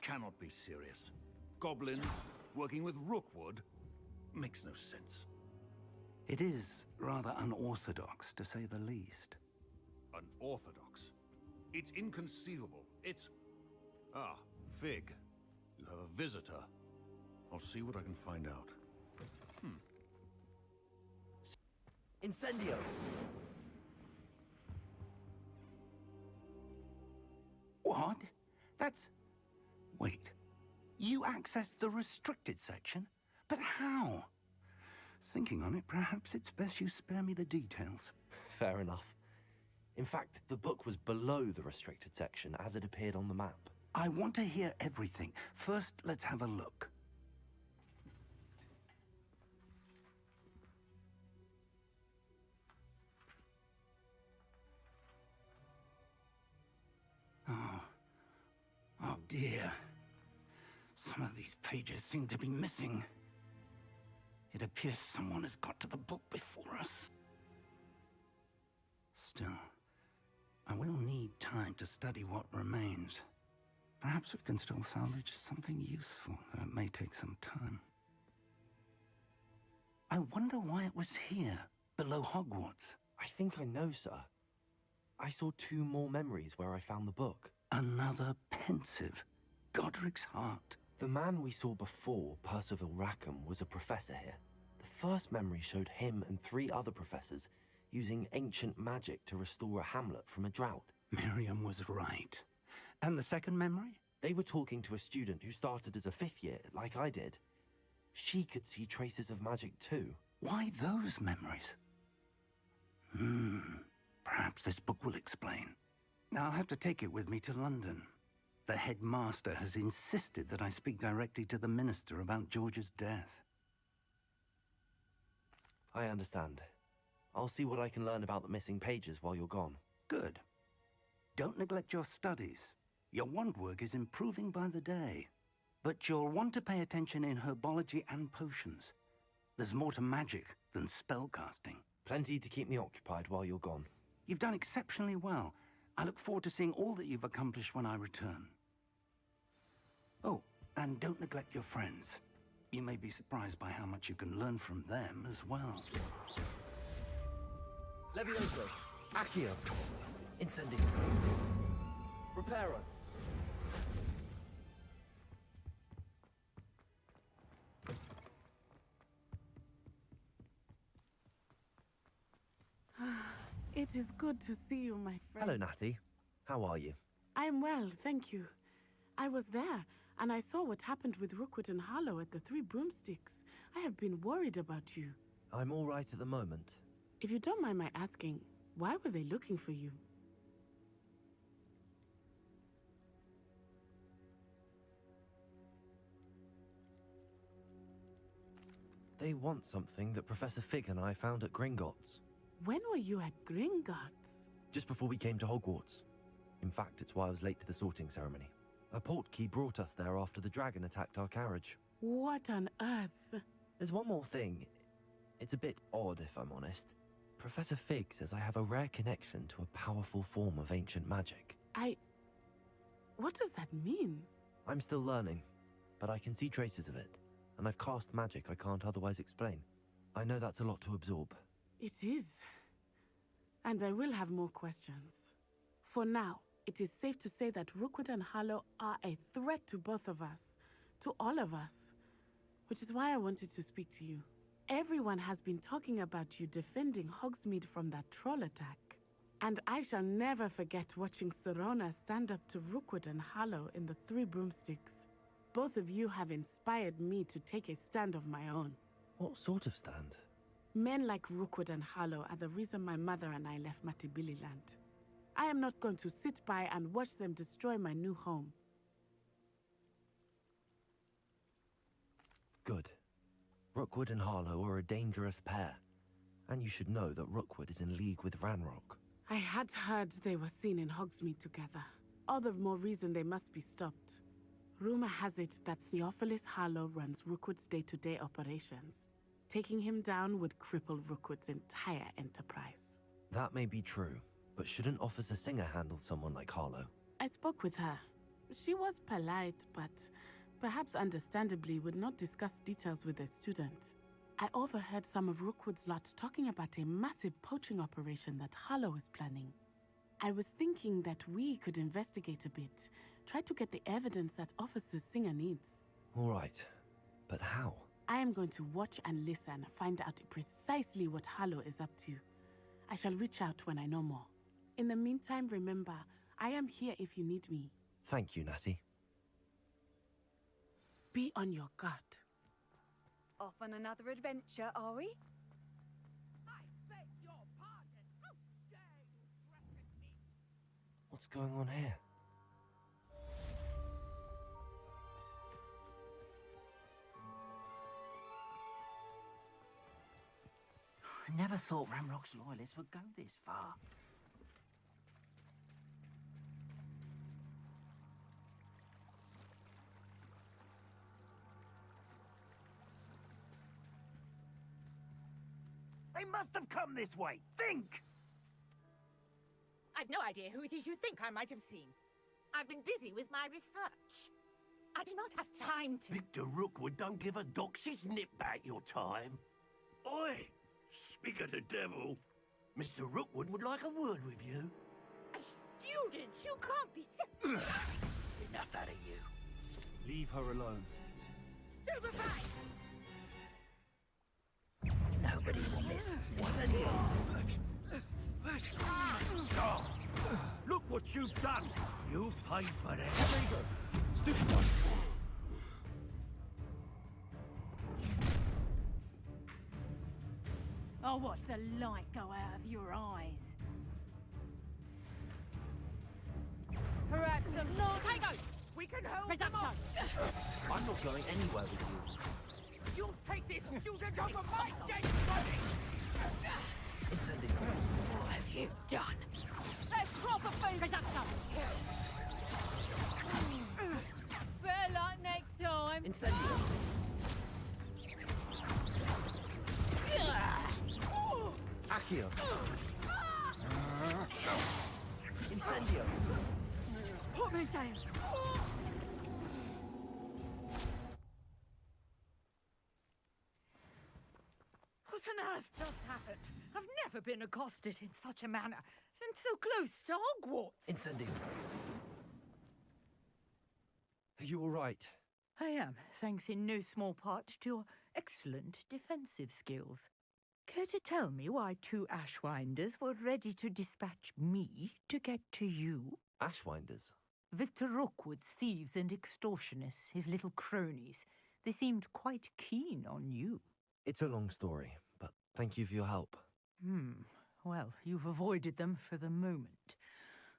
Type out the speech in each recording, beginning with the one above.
cannot be serious. Goblins working with Rookwood makes no sense. It is rather unorthodox, to say the least. Unorthodox? It's inconceivable. It's... Ah, Fig. You have a visitor. I'll see what I can find out. Incendio! What? That's... Wait. You accessed the restricted section? But how? Thinking on it, perhaps it's best you spare me the details. Fair enough. In fact, the book was below the restricted section as it appeared on the map. I want to hear everything. First, let's have a look. Oh dear. Some of these pages seem to be missing. It appears someone has got to the book before us. Still, I will need time to study what remains. Perhaps we can still salvage something useful, though it may take some time. I wonder why it was here, below Hogwarts. I think I know, sir. I saw 2 more memories where I found the book. Another pensive. Godric's heart. The man we saw before, Percival Rackham, was a professor here. The first memory showed him and 3 other professors using ancient magic to restore a hamlet from a drought. Miriam was right. And the second memory? They were talking to a student who started as a 5th year, like I did. She could see traces of magic too. Why those memories? Perhaps this book will explain. I'll have to take it with me to London. The headmaster has insisted that I speak directly to the minister about George's death. I understand. I'll see what I can learn about the missing pages while you're gone. Good. Don't neglect your studies. Your wand work is improving by the day. But you'll want to pay attention in herbology and potions. There's more to magic than spellcasting. Plenty to keep me occupied while you're gone. You've done exceptionally well. I look forward to seeing all that you've accomplished when I return. Oh, and don't neglect your friends. You may be surprised by how much you can learn from them as well. Levioso, Accio, Incendio, Reparo. It is good to see you, my friend. Hello, Natty. How are you? I am well, thank you. I was there, and I saw what happened with Rookwood and Harlow at the 3 Broomsticks. I have been worried about you. I'm all right at the moment. If you don't mind my asking, why were they looking for you? They want something that Professor Fig and I found at Gringotts. When were you at Gringotts? Just before we came to Hogwarts. In fact, it's why I was late to the sorting ceremony. A portkey brought us there after the dragon attacked our carriage. What on earth? There's one more thing. It's a bit odd, if I'm honest. Professor Fig says I have a rare connection to a powerful form of ancient magic. What does that mean? I'm still learning, but I can see traces of it, and I've cast magic I can't otherwise explain. I know that's a lot to absorb. It is. And I will have more questions. For now, it is safe to say that Rookwood and Harlow are a threat to both of us, to all of us, which is why I wanted to speak to you. Everyone has been talking about you defending Hogsmeade from that troll attack. And I shall never forget watching Sorona stand up to Rookwood and Harlow in the 3 Broomsticks. Both of you have inspired me to take a stand of my own. What sort of stand? Men like Rookwood and Harlow are the reason my mother and I left Matabeleland. I am not going to sit by and watch them destroy my new home. Good. Rookwood and Harlow are a dangerous pair, and you should know that Rookwood is in league with Ranrock. I had heard they were seen in Hogsmeade together. All the more reason they must be stopped. Rumor has it that Theophilus Harlow runs Rookwood's day-to-day operations. Taking him down would cripple Rookwood's entire enterprise. That may be true, but shouldn't Officer Singer handle someone like Harlow? I spoke with her. She was polite, but perhaps understandably would not discuss details with a student. I overheard some of Rookwood's lot talking about a massive poaching operation that Harlow is planning. I was thinking that we could investigate a bit, try to get the evidence that Officer Singer needs. All right, but how? I am going to watch and listen, find out precisely what Harlow is up to. I shall reach out when I know more. In the meantime, remember, I am here if you need me. Thank you, Natty. Be on your guard. Off on another adventure, are we? I beg your pardon. How dare you threaten me? What's going on here? I never thought Ramrock's loyalists would go this far. They must have come this way. Think! I've no idea who it is you think I might have seen. I've been busy with my research. I do not have time to... Victor Rookwood don't give a doxy's nip back your time. Oi! Speak of the devil. Mr. Rookwood would like a word with you. A student? You can't be so... Enough out of you. Leave her alone. Stupefied! Nobody will miss. Look what you've done. You've paid for that. Stupid. I'll watch the light go out of your eyes. Perhaps a long... Tygo! We can hold them Presumption! off! I'm not going anywhere with you. You'll take this student over my dead body! Incendio. What have you done? Let's drop a food! Presumption! Better luck next time! Incendio. Accio. Incendio. Put me down! What on earth just happened? I've never been accosted in such a manner, and so close to Hogwarts. Incendio. Are you all right? I am, thanks in no small part to your excellent defensive skills. Care to tell me why two Ashwinders were ready to dispatch me to get to you? Ashwinders. Victor Rookwood's thieves and extortionists, his little cronies. They seemed quite keen on you. It's a long story, but thank you for your help. Well, you've avoided them for the moment.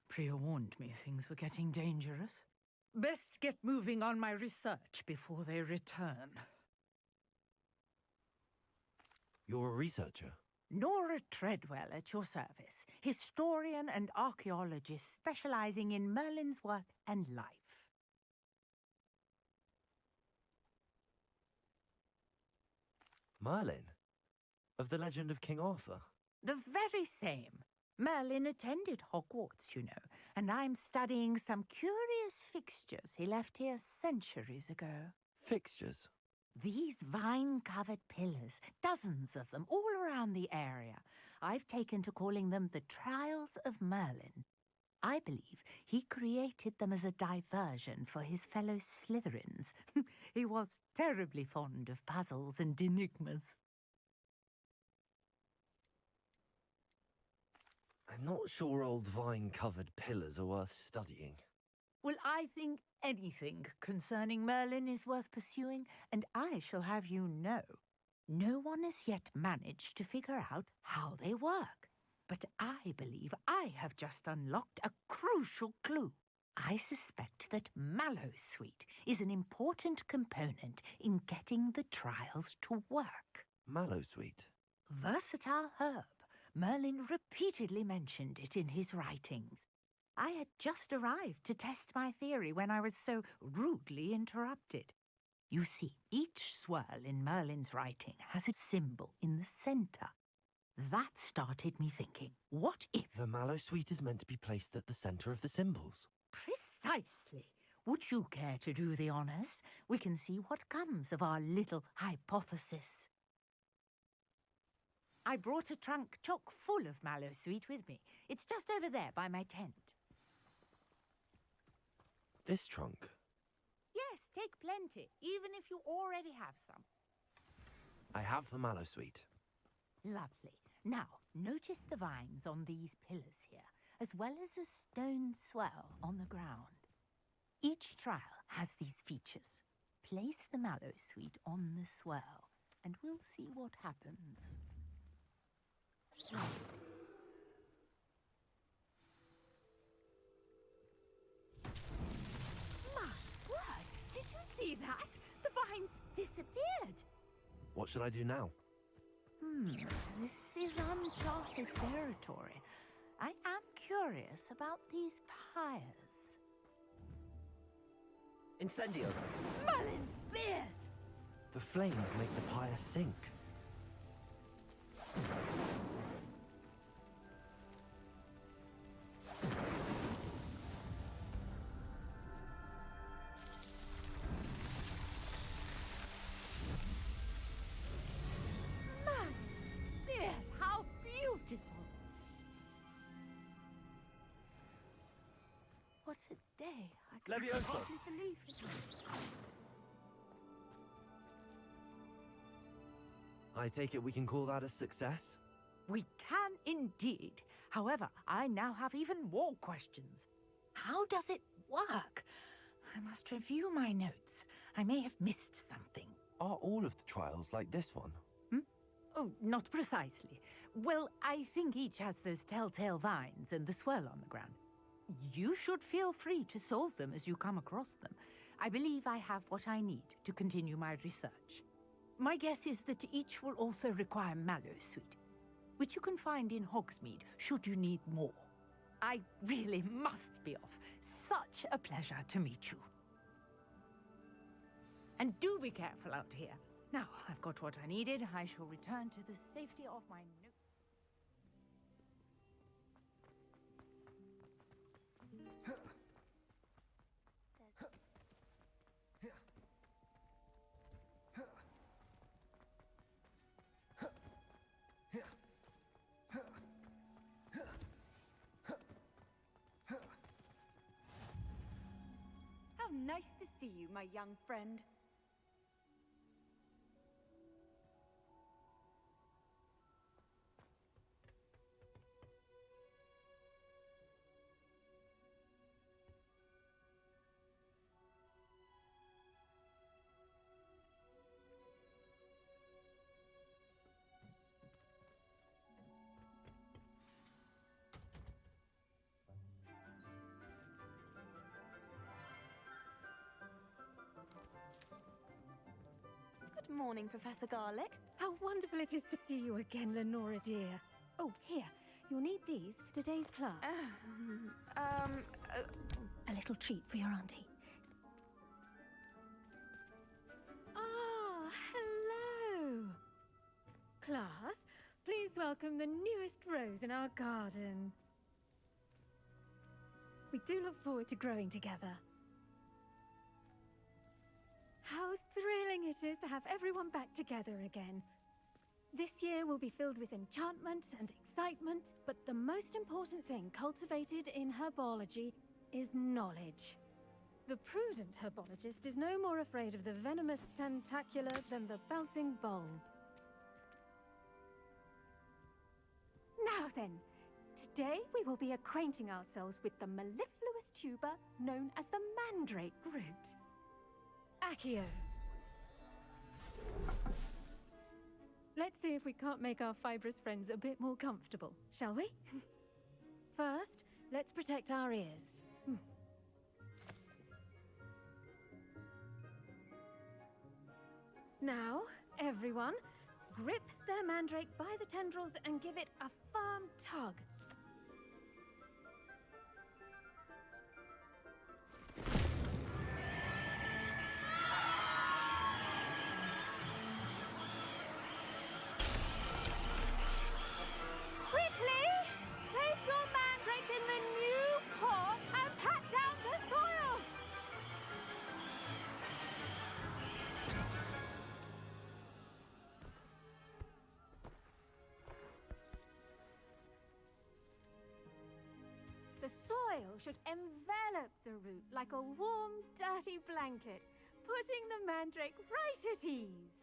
Priya warned me things were getting dangerous. Best get moving on my research before they return. You're a researcher? Nora Treadwell at your service, historian and archaeologist specializing in Merlin's work and life. Merlin? Of the legend of King Arthur? The very same. Merlin attended Hogwarts, you know, and I'm studying some curious fixtures he left here centuries ago. Fixtures? These vine-covered pillars, dozens of them, all around the area. I've taken to calling them the Trials of Merlin. I believe he created them as a diversion for his fellow Slytherins. He was terribly fond of puzzles and enigmas. I'm not sure old vine-covered pillars are worth studying. Well, I think anything concerning Merlin is worth pursuing, and I shall have you know. No one has yet managed to figure out how they work. But I believe I have just unlocked a crucial clue. I suspect that Mallowsweet is an important component in getting the trials to work. Mallowsweet? Versatile herb. Merlin repeatedly mentioned it in his writings. I had just arrived to test my theory when I was so rudely interrupted. You see, each swirl in Merlin's writing has a symbol in the centre. That started me thinking, what if... The Mallowsweet is meant to be placed at the centre of the symbols. Precisely. Would you care to do the honours? We can see what comes of our little hypothesis. I brought a trunk chock full of mallow sweet with me. It's just over there by my tent. This trunk? Yes, take plenty, even if you already have some. I have the mallow sweet. Lovely. Now, notice the vines on these pillars here, as well as a stone swell on the ground. Each trial has these features. Place the mallow sweet on the swell, and we'll see what happens. My word! Did you see that? The vines disappeared. What should I do now? This is uncharted territory. I am curious about these pyres. Incendio! Merlin's beard! The flames make the pyre sink. Merlin's beard! How beautiful! What a day! I can Levioso. hardly believe it. I take it we can call that a success? We can indeed. However, I now have even more questions. How does it work? I must review my notes. I may have missed something. Are all of the trials like this one? Oh, not precisely. Well, I think each has those telltale vines and the swirl on the ground. You should feel free to solve them as you come across them. I believe I have what I need to continue my research. My guess is that each will also require mallow sweet, which you can find in Hogsmeade should you need more. I really must be off. Such a pleasure to meet you. And do be careful out here. Now, I've got what I needed. I shall return to the safety of my note. How nice to see you, my young friend. Good morning, Professor Garlick. How wonderful it is to see you again, Lenora dear. Oh, here. You'll need these for today's class. A little treat for your auntie. Ah, hello. Class, please welcome the newest rose in our garden. We do look forward to growing together. How thrilling it is to have everyone back together again. This year will be filled with enchantment and excitement, but the most important thing cultivated in herbology is knowledge. The prudent herbologist is no more afraid of the venomous tentacular than the bouncing bulb. Now then, today we will be acquainting ourselves with the mellifluous tuber known as the mandrake root. Accio. Let's see if we can't make our fibrous friends a bit more comfortable, shall we? First, let's protect our ears. Now, everyone, grip their mandrake by the tendrils and give it a firm tug. Quickly! Place your mandrakes in the new pot and pat down the soil! soil should envelop the root like a warm, dirty blanket, putting the mandrake right at ease.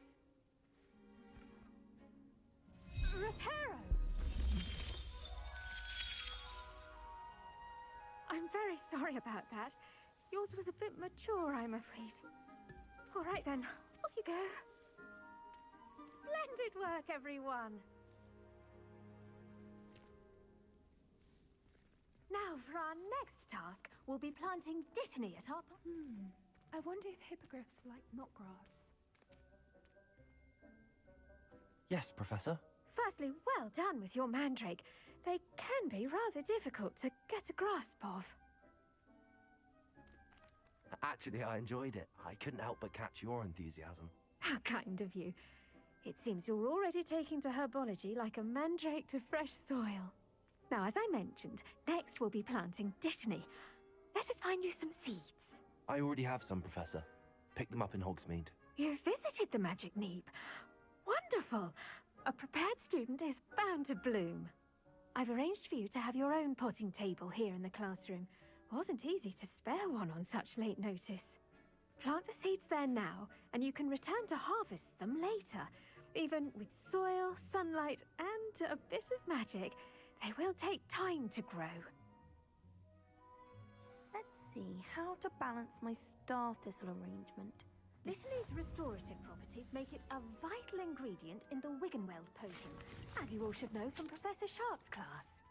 Reparo! I'm very sorry about that. Yours was a bit mature, I'm afraid. All right then, off you go. Splendid work, everyone! Now, for our next task, we'll be planting dittany at our... I wonder if hippogriffs like knotgrass. Yes, Professor. Firstly, well done with your mandrake. They can be rather difficult to get a grasp of. Actually, I enjoyed it. I couldn't help but catch your enthusiasm. How kind of you. It seems you're already taking to herbology like a mandrake to fresh soil. Now, as I mentioned, next we'll be planting dittany. Let us find you some seeds. I already have some, Professor. Picked them up in Hogsmeade. You visited the Magic Neep. Wonderful! A prepared student is bound to bloom. I've arranged for you to have your own potting table here in the classroom. Wasn't easy to spare one on such late notice. Plant the seeds there now, and you can return to harvest them later. Even with soil, sunlight, and a bit of magic, they will take time to grow. Let's see how to balance my star thistle arrangement. Dittany's restorative properties make it a vital ingredient in the Wiggenweld potion, as you all should know from Professor Sharp's class.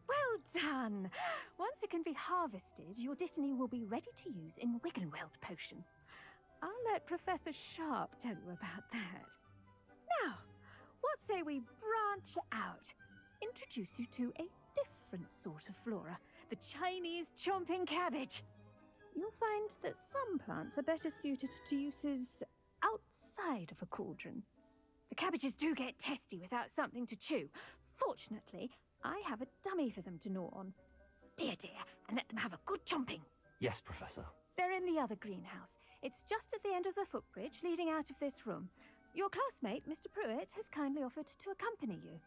Well done! Once it can be harvested, your dittany will be ready to use in Wiggenweld potion. I'll let Professor Sharp tell you about that. Now, what say we branch out? Introduce you to a different sort of flora, the Chinese chomping cabbage. You'll find that some plants are better suited to uses outside of a cauldron. The cabbages do get testy without something to chew. Fortunately, I have a dummy for them to gnaw on. Be a dear and let them have a good chomping. Yes, Professor. They're in the other greenhouse. It's just at the end of the footbridge leading out of this room. Your classmate, Mr. Pruitt, has kindly offered to accompany you.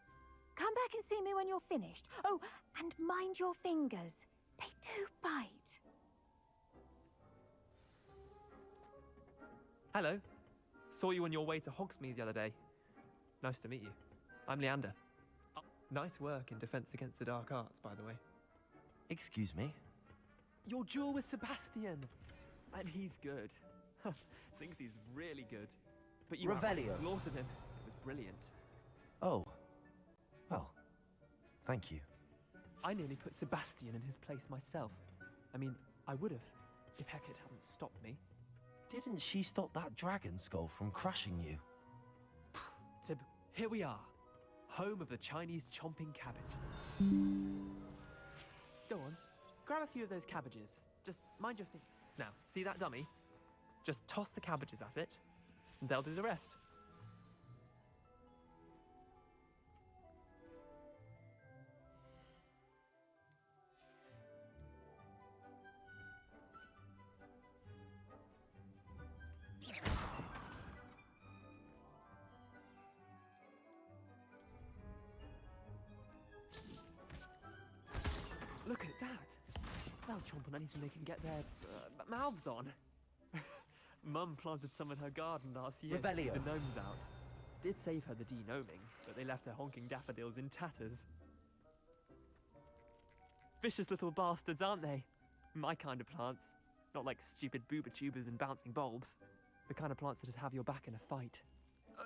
Come back and see me when you're finished. Oh, and mind your fingers. They do bite. Hello. Saw you on your way to Hogsmeade the other day. Nice to meet you. I'm Leander. Nice work in Defense Against the Dark Arts, by the way. Excuse me? Your duel with Sebastian! And he's good. Thinks he's really good. But you Revelio. slaughtered him. It was brilliant. Oh. Well, thank you. I nearly put Sebastian in his place myself. I mean, I would have, if Hecate hadn't stopped me. Didn't she stop that dragon skull from crushing you? Tib, here we are. Home of the Chinese chomping cabbage. Go on, grab a few of those cabbages. Just mind your feet. Now, see that dummy? Just toss the cabbages at it, and they'll do the rest. Look at that. They'll chomp on anything they can get their mouths on. Mum planted some in her garden last year to keep the gnomes out. Did save her the de-gnoming, but they left her honking daffodils in tatters. Vicious little bastards, aren't they? My kind of plants. Not like stupid booba tubers and bouncing bulbs. The kind of plants that'd have your back in a fight.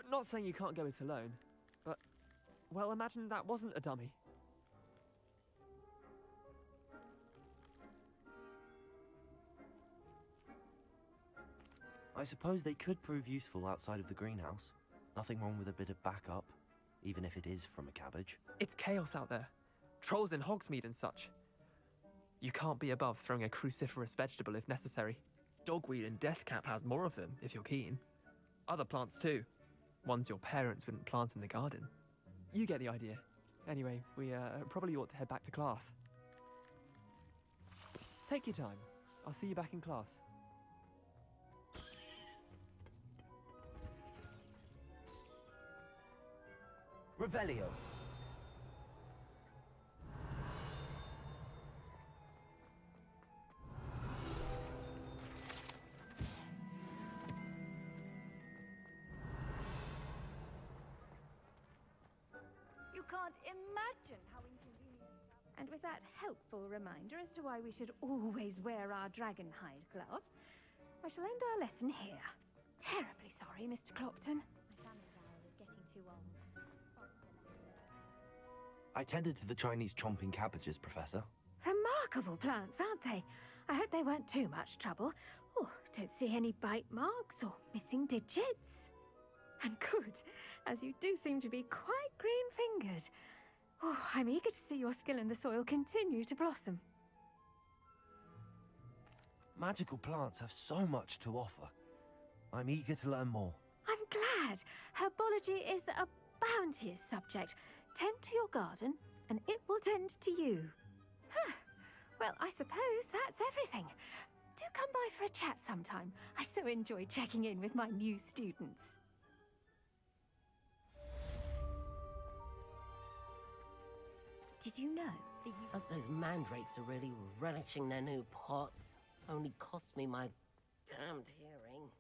Not saying you can't go it alone, but, well, imagine that wasn't a dummy. I suppose they could prove useful outside of the greenhouse. Nothing wrong with a bit of backup, even if it is from a cabbage. It's chaos out there. Trolls in Hogsmeade and such. You can't be above throwing a cruciferous vegetable if necessary. Dogweed and deathcap has more of them, if you're keen. Other plants too. Ones your parents wouldn't plant in the garden. You get the idea. Anyway, we probably ought to head back to class. Take your time. I'll see you back in class. Revelio. can't imagine how inconvenient. And with that helpful reminder as to why we should always wear our dragonhide gloves, I shall end our lesson here. Terribly sorry, Mr. Clopton. My family flower is getting too old. I tended to the Chinese chomping cabbages, Professor. Remarkable plants, aren't they? I hope they weren't too much trouble. Oh, don't see any bite marks or missing digits. And good, as you do seem to be quite green-fingered. Oh, I'm eager to see your skill in the soil continue to blossom. Magical plants have so much to offer. I'm eager to learn more. I'm glad. Herbology is a bounteous subject. Tend to your garden, and it will tend to you. Huh. Well, I suppose that's everything. Do come by for a chat sometime. I so enjoy checking in with my new students. Did you know that Hope those mandrakes are really relishing their new pots. Only cost me my damned hearing.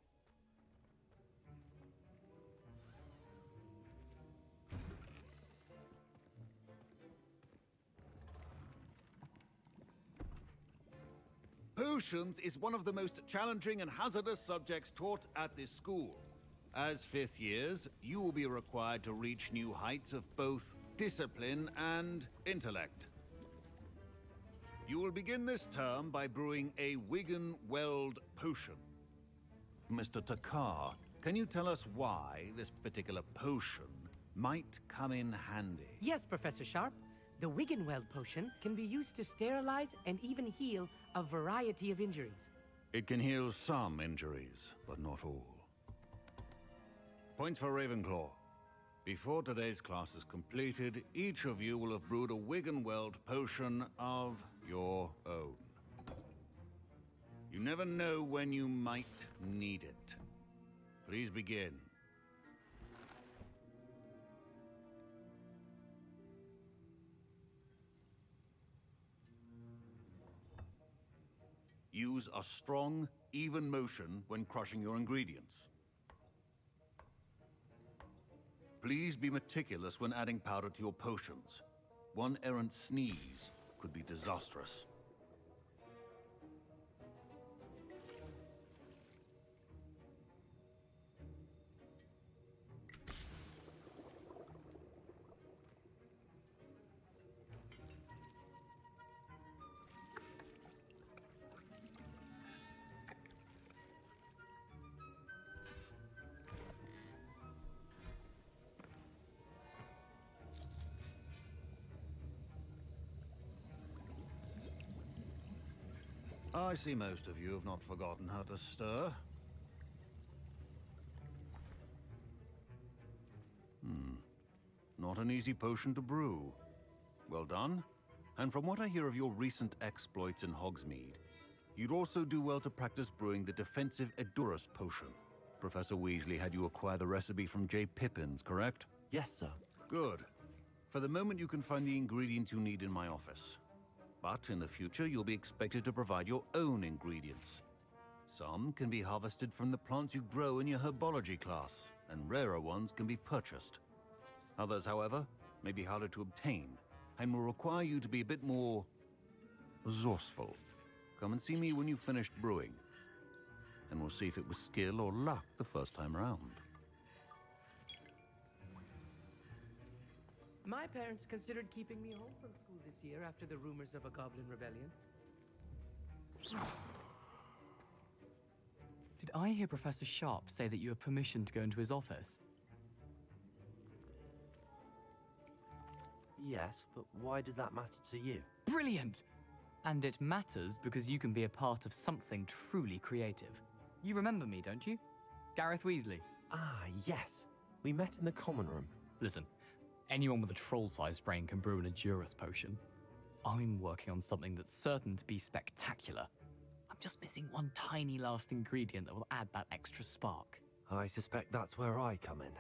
Potions is one of the most challenging and hazardous subjects taught at this school. As fifth years, you will be required to reach new heights of both discipline and intellect. You will begin this term by brewing a Wigan-Weld potion. Mr. Takar, can you tell us why this particular potion might come in handy? Yes, Professor Sharp. The Wigan-Weld potion can be used to sterilize and even heal a variety of injuries. It can heal some injuries, but not all. Points for Ravenclaw. Before today's class is completed, each of you will have brewed a Wigan-Weld potion of your own. You never know when you might need it. Please begin. Use a strong, even motion when crushing your ingredients. Please be meticulous when adding powder to your potions. One errant sneeze could be disastrous. I see most of you have not forgotten how to stir. Not an easy potion to brew. Well done. And from what I hear of your recent exploits in Hogsmeade, you'd also do well to practice brewing the defensive Edurus potion. Professor Weasley had you acquire the recipe from J. Pippins, correct? Yes, sir. Good. For the moment, you can find the ingredients you need in my office. But in the future, you'll be expected to provide your own ingredients. Some can be harvested from the plants you grow in your herbology class, and rarer ones can be purchased. Others, however, may be harder to obtain, and will require you to be a bit more resourceful. Come and see me when you've finished brewing, and we'll see if it was skill or luck the first time around. My parents considered keeping me home from school this year after the rumors of a goblin rebellion. Did I hear Professor Sharp say that you have permission to go into his office? Yes, but why does that matter to you? Brilliant! And it matters because you can be a part of something truly creative. You remember me, don't you? Gareth Weasley. Ah, yes. We met in the common room. Listen, anyone with a troll-sized brain can brew an Edurus potion. I'm working on something that's certain to be spectacular. I'm just missing one tiny last ingredient that will add that extra spark. I suspect that's where I come in.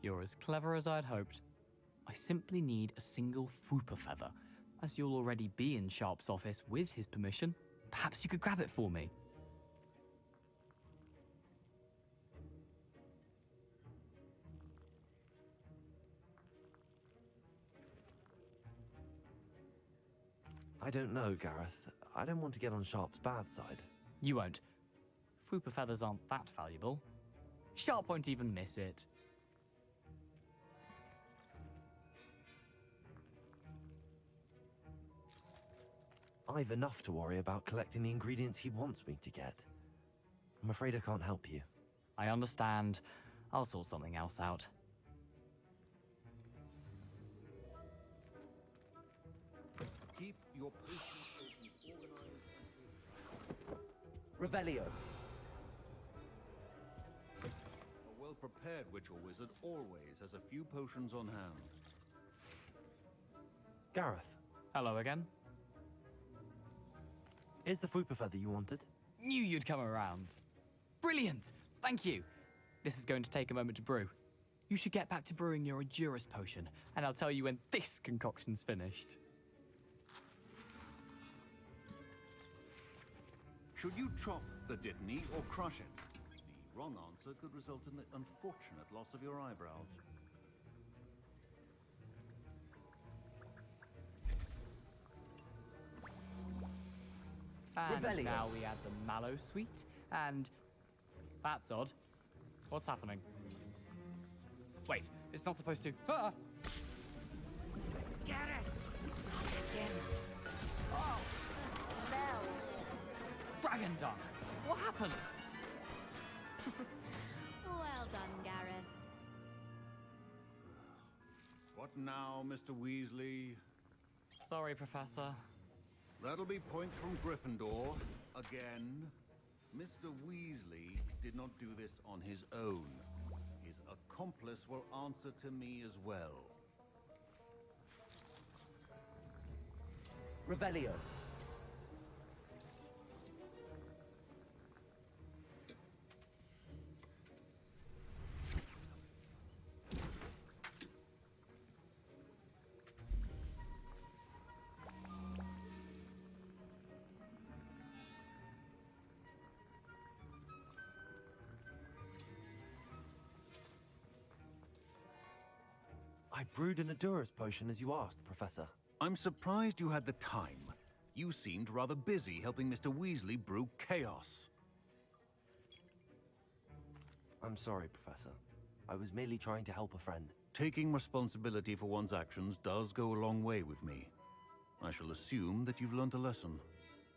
You're as clever as I'd hoped. I simply need a single Fwooper feather. As you'll already be in Sharp's office with his permission, perhaps you could grab it for me. I don't know, Gareth. I don't want to get on Sharp's bad side. You won't. Fupa feathers aren't that valuable. Sharp won't even miss it. I've enough to worry about collecting the ingredients he wants me to get. I'm afraid I can't help you. I understand. I'll sort something else out. Keep your potions organized. Revelio. A well-prepared witch or wizard always has a few potions on hand. Gareth. Hello again. Here's the Fupa feather you wanted. Knew you'd come around. Brilliant! Thank you. This is going to take a moment to brew. You should get back to brewing your Adurus potion, and I'll tell you when this concoction's finished. Should you chop the Dittany or crush it? The wrong answer could result in the unfortunate loss of your eyebrows. And Revelio. now we add the mallow sweet, and... That's odd. What's happening? Wait, it's not supposed to... Ah! Get it! Again. Oh! No! Dragon Dung! What happened? Well done, Gareth. What now, Mr. Weasley? Sorry, Professor. That'll be points from Gryffindor. Again. Mr. Weasley did not do this on his own. His accomplice will answer to me as well. Revelio. I brewed an Adurus potion as you asked, Professor. I'm surprised you had the time. You seemed rather busy helping Mr. Weasley brew chaos. I'm sorry, Professor. I was merely trying to help a friend. Taking responsibility for one's actions does go a long way with me. I shall assume that you've learnt a lesson.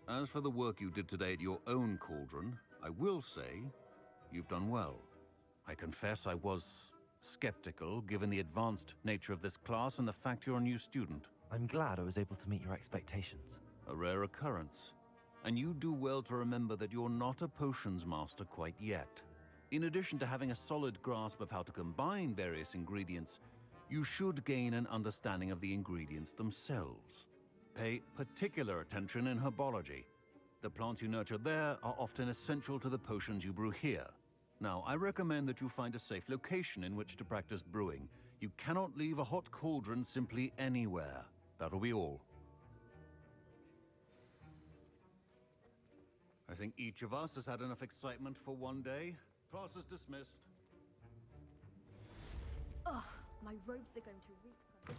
As for the work you did today at your own cauldron, I will say you've done well. I confess I was skeptical, given the advanced nature of this class and the fact you're a new student. I'm glad I was able to meet your expectations. A rare occurrence. And you do well to remember that you're not a potions master quite yet. In addition to having a solid grasp of how to combine various ingredients, you should gain an understanding of the ingredients themselves. Pay particular attention in herbology. The plants you nurture there are often essential to the potions you brew here. Now, I recommend that you find a safe location in which to practice brewing. You cannot leave a hot cauldron simply anywhere. That'll be all. I think each of us has had enough excitement for one day. Class is dismissed. Ugh, my robes are going to reek.